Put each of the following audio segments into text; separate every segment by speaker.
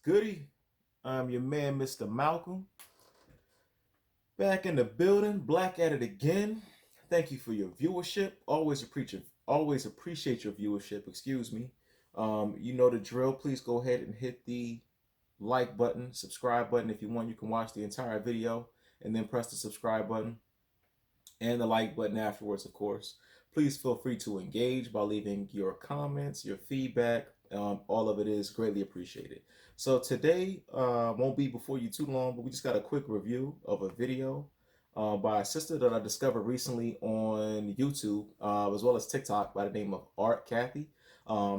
Speaker 1: goody? I'm your man, Mr. Malcolm. Back in the building, black at it again. Thank you for your viewership. Always appreciate your viewership. Excuse me. You know the drill. Please go ahead and hit the like button, subscribe button if you want. You can watch the entire video and then press the subscribe button and the like button afterwards, of course. Please feel free to engage by leaving your comments, your feedback. All of it is greatly appreciated. So today won't be before you too long, but we just got a quick review of a video by a sister that I discovered recently on YouTube, as well as TikTok, by the name of Cathey.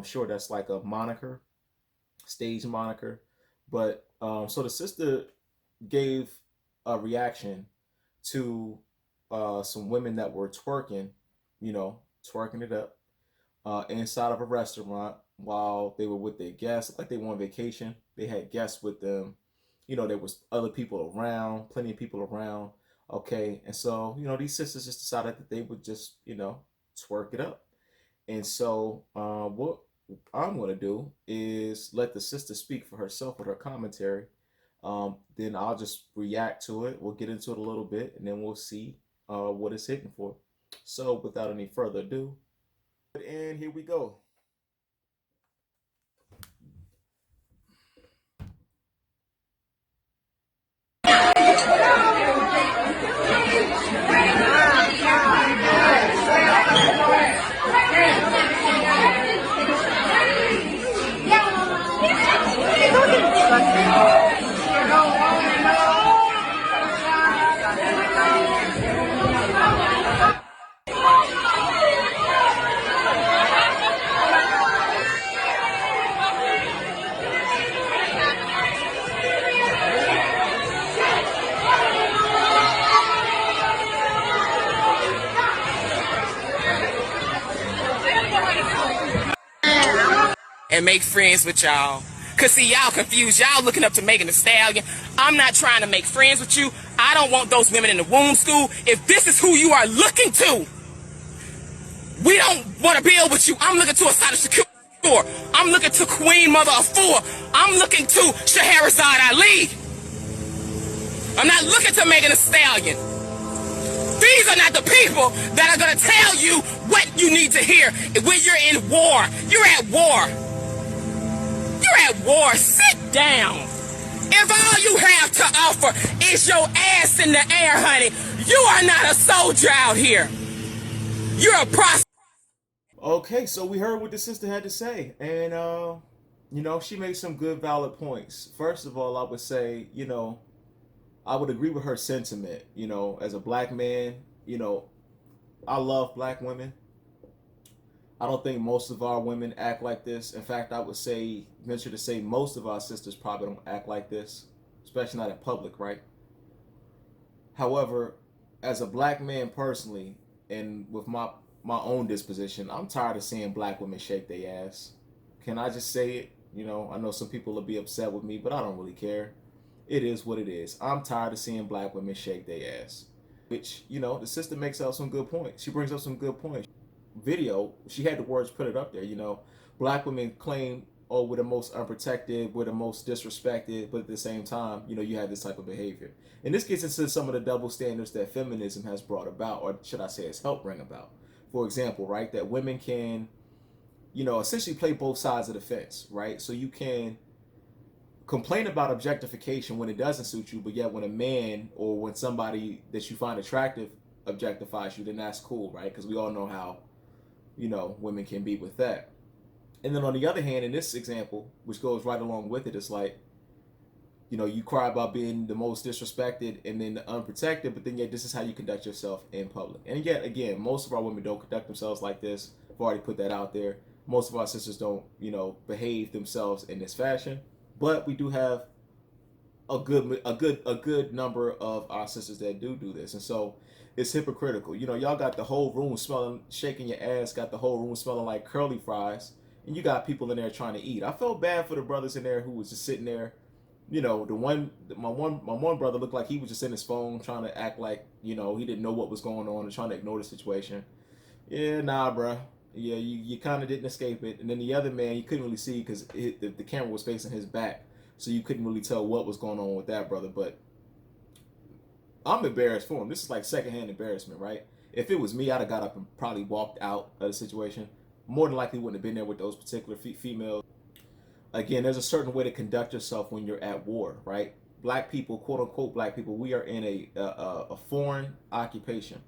Speaker 1: Sure, that's like a moniker, stage moniker. But so the sister gave a reaction to some women that were twerking, twerking it up inside of a restaurant while they were with their guests, like they were on vacation. They had guests with them. There was other people around, plenty of people around. Okay, and so these sisters just decided that they would just twerk it up. And so what I'm gonna do is let the sister speak for herself with her commentary. Then I'll just react to it. We'll get into it a little bit, and then we'll see what it's hitting for. So without any further ado, and here we go.
Speaker 2: And make friends with y'all. Cause see, y'all confused. Y'all looking up to Megan Thee Stallion. I'm not trying to make friends with you. I don't want those women in the womb school. If this is who you are looking to, we don't want to build with you. I'm looking to a side of secure. I'm looking to Queen Mother of Four. I'm looking to Scheherazade Ali. I'm not looking to Megan Thee Stallion. These are not the people that are going to tell you what you need to hear when you're in war. You're at war. You're at war. Sit down. If all you have to offer is your ass in the air, honey, you are not a soldier out here. You're a prostitute.
Speaker 1: Okay, so we heard what the sister had to say, and she made some good, valid points. First of all, I would say, I would agree with her sentiment. As a black man, I love black women. I don't think most of our women act like this. In fact, I would venture to say most of our sisters probably don't act like this, especially not in public, right? However, as a black man personally, and with my own disposition, I'm tired of seeing black women shake their ass. Can I just say it? I know some people will be upset with me, but I don't really care. It is what it is. I'm tired of seeing black women shake their ass. Which, the sister makes up some good points. She brings up some good points. Video, she had the words put it up there. Black women claim, oh, we're the most unprotected, we're the most disrespected, but at the same time, you have this type of behavior. And this gets into some of the double standards that feminism has brought about, or should I say has helped bring about. For example, right, that women can, essentially play both sides of the fence, right? So you can complain about objectification when it doesn't suit you, but yet when a man or when somebody that you find attractive objectifies you, then that's cool, right? Because we all know how women can be with that. And then on the other hand, in this example, which goes right along with it, it's like, you cry about being the most disrespected and then the unprotected, but then yet this is how you conduct yourself in public. And yet, again, most of our women don't conduct themselves like this. I've already put that out there. Most of our sisters don't, behave themselves in this fashion. But we do have a good number of our sisters that do this. And so it's hypocritical. Y'all got the whole room smelling, shaking your ass, got the whole room smelling like curly fries, and you got people in there trying to eat. I felt bad for the brothers in there who was just sitting there. My one brother looked like he was just in his phone trying to act like, he didn't know what was going on and trying to ignore the situation. Yeah, nah, bruh. Yeah, you kind of didn't escape it. And then the other man, you couldn't really see because the camera was facing his back. so you couldn't really tell what was going on with that brother. But I'm embarrassed for him. This is like secondhand embarrassment, right? If it was me, I'd have got up and probably walked out of the situation. More than likely wouldn't have been there with those particular females. Again, there's a certain way to conduct yourself when you're at war, right? Black people, quote unquote black people, we are in a foreign occupation.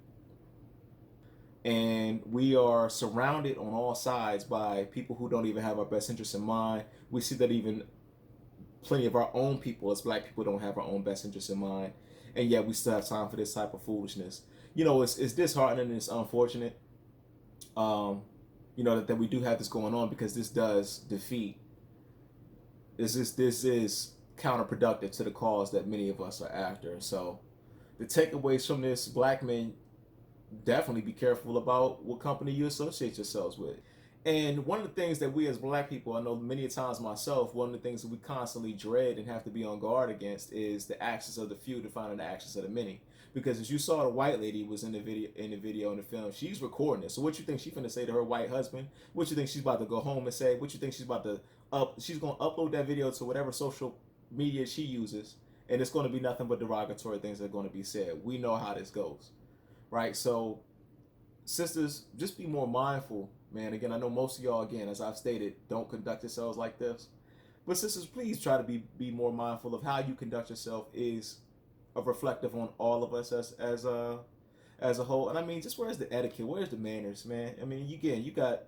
Speaker 1: And we are surrounded on all sides by people who don't even have our best interests in mind. We see that even plenty of our own people as black people don't have our own best interests in mind. And yet we still have time for this type of foolishness. You know, it's disheartening and it's unfortunate, you know, that we do have this going on, because this does defeat, this is counterproductive to the cause that many of us are after. So the takeaways from this: black men, definitely be careful about what company you associate yourselves with. And one of the things that we as black people, I know many times myself, one of the things that we constantly dread and have to be on guard against is the actions of the few defining the actions of the many. Because as you saw, the white lady was in the video in the film, she's recording it. So what you think she's gonna say to her white husband? What you think she's about to go home and say? What you think she's about to she's gonna upload that video to whatever social media she uses, and it's gonna be nothing but derogatory things that are gonna be said. We know how this goes, right? So sisters, just be more mindful, man. Again, I know most of y'all, again, as I've stated, don't conduct yourselves like this. But sisters, please try to be more mindful of how you conduct yourself is reflective on all of us as a whole. And I mean, just where's the etiquette? Where's the manners, man? I mean, you got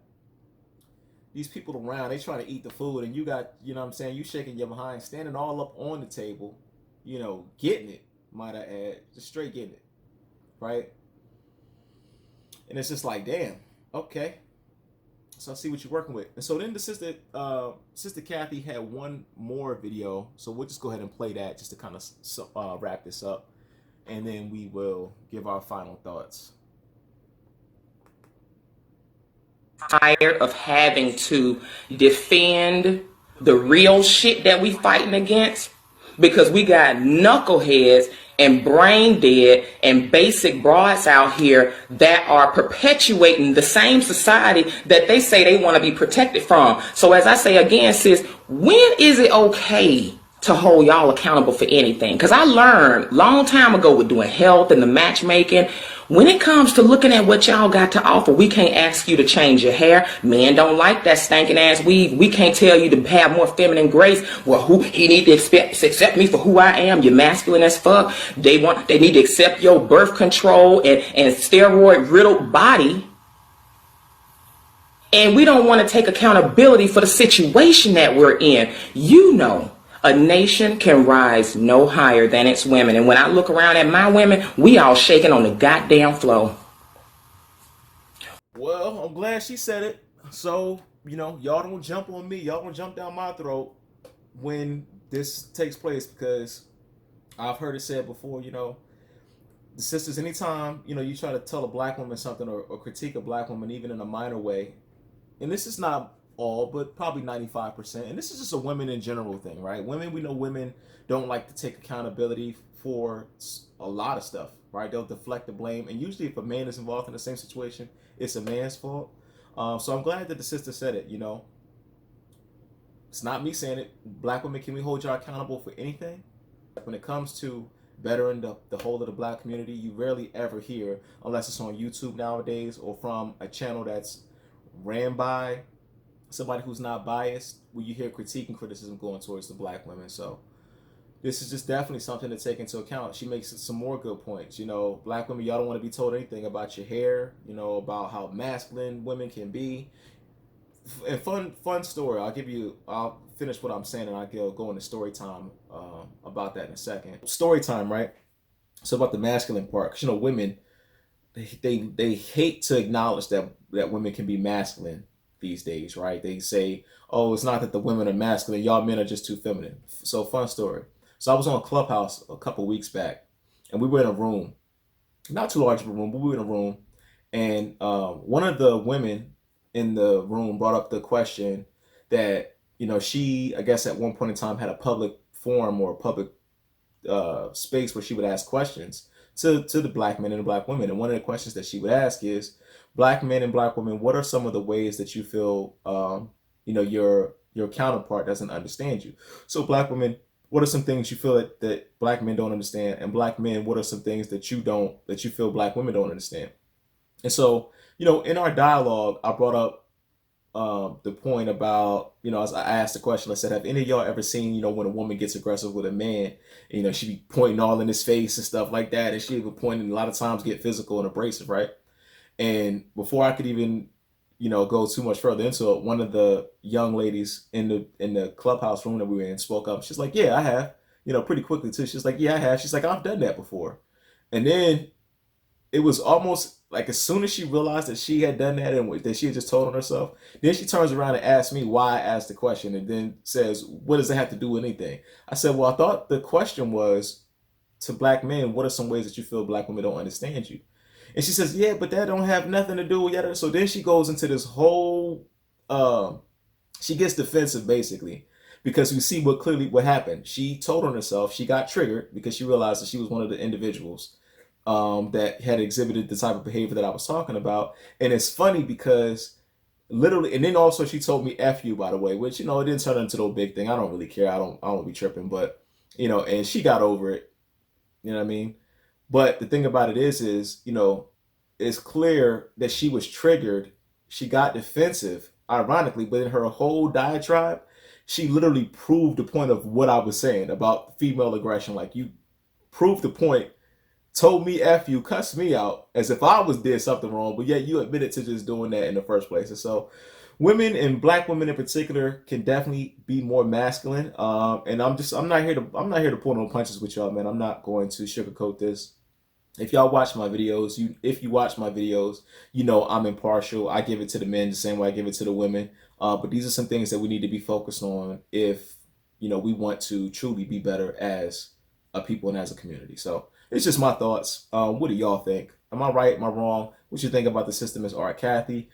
Speaker 1: these people around, they trying to eat the food, and you got, you know what I'm saying, you shaking your behind, standing all up on the table, you know, getting it, might I add, just straight getting it, right? And it's just like, damn, okay. So I see what you're working with. And so then the sister Cathey had one more video. So we'll just go ahead and play that just to kind of wrap this up. And then we will give our final thoughts.
Speaker 2: Tired of having to defend the real shit that we fighting against, because we got knuckleheads and brain dead and basic broads out here that are perpetuating the same society that they say they want to be protected from. So as I say again, sis, when is it okay to hold y'all accountable for anything? Because I learned long time ago with doing health and the matchmaking, when it comes to looking at what y'all got to offer, we can't ask you to change your hair. Men don't like that stinking ass weave. We can't tell you to have more feminine grace. Well, he need to accept me for who I am. You're masculine as fuck. They need to accept your birth control and steroid riddled body. And we don't want to take accountability for the situation that we're in. You know, a nation can rise no higher than its women. And when I look around at my women, we all shaking on the goddamn floor.
Speaker 1: Well, I'm glad she said it. So, you know, y'all don't jump on me. Y'all don't jump down my throat when this takes place, because I've heard it said before, you know, the sisters, anytime, you know, you try to tell a black woman something or critique a black woman, even in a minor way, and this is not all, but probably 95%. And this is just a women in general thing, right? Women, we know women don't like to take accountability for a lot of stuff, right? They'll deflect the blame. And usually if a man is involved in the same situation, it's a man's fault. So I'm glad that the sister said it, you know. It's not me saying it. Black women, can we hold y'all accountable for anything? When it comes to bettering the whole of the black community, you rarely ever hear, unless it's on YouTube nowadays or from a channel that's ran by somebody who's not biased, where you hear critique and criticism going towards the black women. So this is just definitely something to take into account. She makes some more good points. You know, black women, y'all don't want to be told anything about your hair, you know, about how masculine women can be. And fun story. I'll finish what I'm saying and I'll go into story time about that in a second. Story time, right? So about the masculine part, because, you know, women, they hate to acknowledge that women can be masculine these days, right? They say, oh, it's not that the women are masculine, y'all men are just too feminine. So fun story. So I was on Clubhouse a couple weeks back, and we were in a room, not too large of a room, but we were in a room, and one of the women in the room brought up the question that, you know, she, I guess at one point in time, had a public forum or a public space where she would ask questions to the black men and the black women. And one of the questions that she would ask is, black men and black women, what are some of the ways that you feel, you know, your counterpart doesn't understand you. So black women, what are some things you feel that black men don't understand? And black men, what are some things that you feel black women don't understand? And so, in our dialogue, I brought up the point about, as I asked the question, I said, have any of y'all ever seen, when a woman gets aggressive with a man, she be pointing all in his face and stuff like that, and she even pointing, a lot of times get physical and abrasive, right? And before I could even, go too much further into it, one of the young ladies in the clubhouse room that we were in spoke up. She's like, yeah, I have, pretty quickly too. She's like, yeah, I have. She's like, I've done that before. And then it was almost like as soon as she realized that she had done that and that she had just told on herself, then she turns around and asks me why I asked the question, and then says, what does it have to do with anything? I said, well, I thought the question was to black men, what are some ways that you feel black women don't understand you? And she says, yeah, but that don't have nothing to do with that. So then she goes into this whole, she gets defensive basically, because we see what happened. She told on herself, she got triggered because she realized that she was one of the individuals that had exhibited the type of behavior that I was talking about. And it's funny because literally, and then also she told me F you, by the way, which, it didn't turn into no big thing. I don't really care. I don't be tripping, but, and she got over it. You know what I mean? But the thing about it is, it's clear that she was triggered. She got defensive, ironically, but in her whole diatribe, she literally proved the point of what I was saying about female aggression. Like, you proved the point, told me F you, cussed me out as if I was did something wrong, but yet you admitted to just doing that in the first place. And so women, and black women in particular, can definitely be more masculine. And I'm not here to pull no punches with y'all, man. I'm not going to sugarcoat this. If y'all watch my videos, if you watch my videos, I'm impartial. I give it to the men the same way I give it to the women. But these are some things that we need to be focused on if we want to truly be better as a people and as a community. So it's just my thoughts. What do y'all think? Am I right? Am I wrong? What you think about the system is Art Cathey.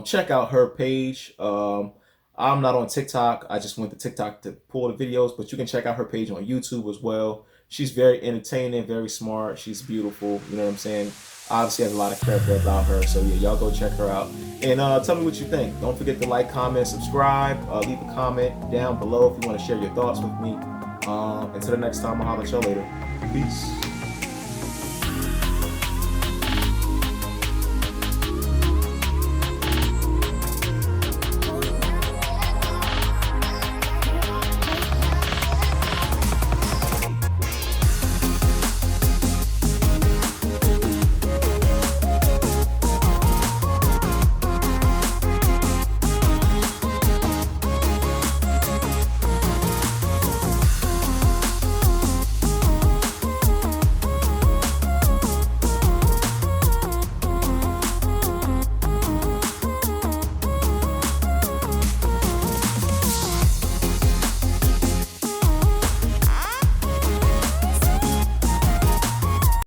Speaker 1: Check out her page. I'm not on TikTok. I just went to TikTok to pull the videos, but you can check out her page on YouTube as well. She's very entertaining, very smart. She's beautiful. You know what I'm saying? Obviously has a lot of character about her. So yeah, y'all go check her out. And tell me what you think. Don't forget to like, comment, subscribe. Leave a comment down below if you want to share your thoughts with me. Until the next time, I'll holler at y'all later. Peace.